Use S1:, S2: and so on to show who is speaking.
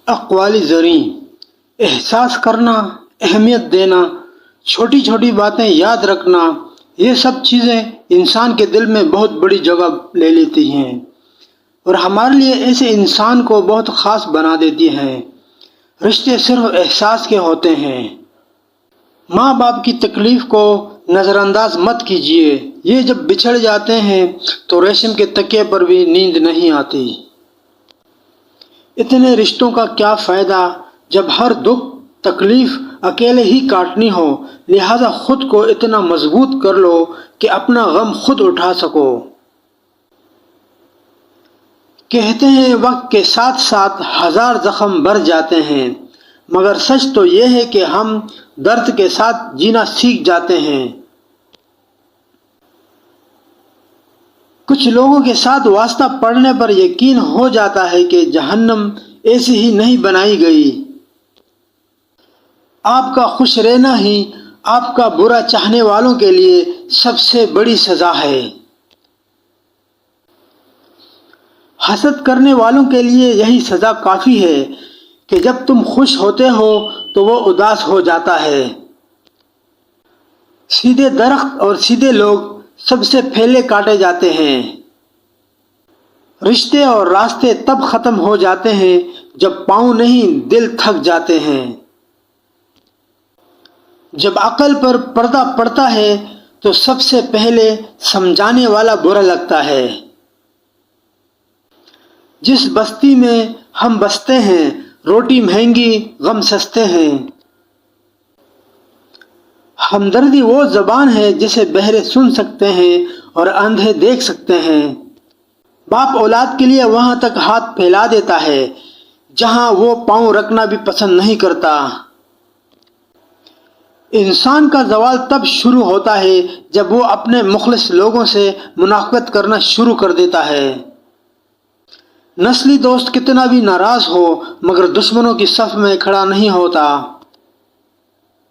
S1: اقوالی زریں، احساس کرنا، اہمیت دینا، چھوٹی چھوٹی باتیں یاد رکھنا، یہ سب چیزیں انسان کے دل میں بہت بڑی جگہ لے لیتی ہیں اور ہمارے لیے ایسے انسان کو بہت خاص بنا دیتی ہیں۔ رشتے صرف احساس کے ہوتے ہیں۔ ماں باپ کی تکلیف کو نظر انداز مت کیجیے، یہ جب بچھڑ جاتے ہیں تو ریشم کے تکیے پر بھی نیند نہیں آتی۔ اتنے رشتوں کا کیا فائدہ جب ہر دکھ تکلیف اکیلے ہی کاٹنی ہو، لہذا خود کو اتنا مضبوط کر لو کہ اپنا غم خود اٹھا سکو۔ کہتے ہیں وقت کے ساتھ ساتھ ہزار زخم بھر جاتے ہیں، مگر سچ تو یہ ہے کہ ہم درد کے ساتھ جینا سیکھ جاتے ہیں۔ کچھ لوگوں کے ساتھ واسطہ پڑنے پر یقین ہو جاتا ہے کہ جہنم ایسی ہی نہیں بنائی گئی۔ آپ کا خوش رہنا ہی آپ کا برا چاہنے والوں کے لیے سب سے بڑی سزا ہے۔ حسد کرنے والوں کے لیے یہی سزا کافی ہے کہ جب تم خوش ہوتے ہو تو وہ اداس ہو جاتا ہے۔ سیدھے درخت اور سیدھے لوگ سب سے پہلے کاٹے جاتے ہیں۔ رشتے اور راستے تب ختم ہو جاتے ہیں جب پاؤں نہیں دل تھک جاتے ہیں۔ جب عقل پر پردہ پڑتا ہے تو سب سے پہلے سمجھانے والا برا لگتا ہے۔ جس بستی میں ہم بستے ہیں، روٹی مہنگی غم سستے ہیں۔ ہمدردی وہ زبان ہے جسے بہرے سن سکتے ہیں اور اندھے دیکھ سکتے ہیں۔ باپ اولاد کے لیے وہاں تک ہاتھ پھیلا دیتا ہے جہاں وہ پاؤں رکھنا بھی پسند نہیں کرتا۔ انسان کا زوال تب شروع ہوتا ہے جب وہ اپنے مخلص لوگوں سے منافقت کرنا شروع کر دیتا ہے۔ نسلی دوست کتنا بھی ناراض ہو مگر دشمنوں کی صف میں کھڑا نہیں ہوتا۔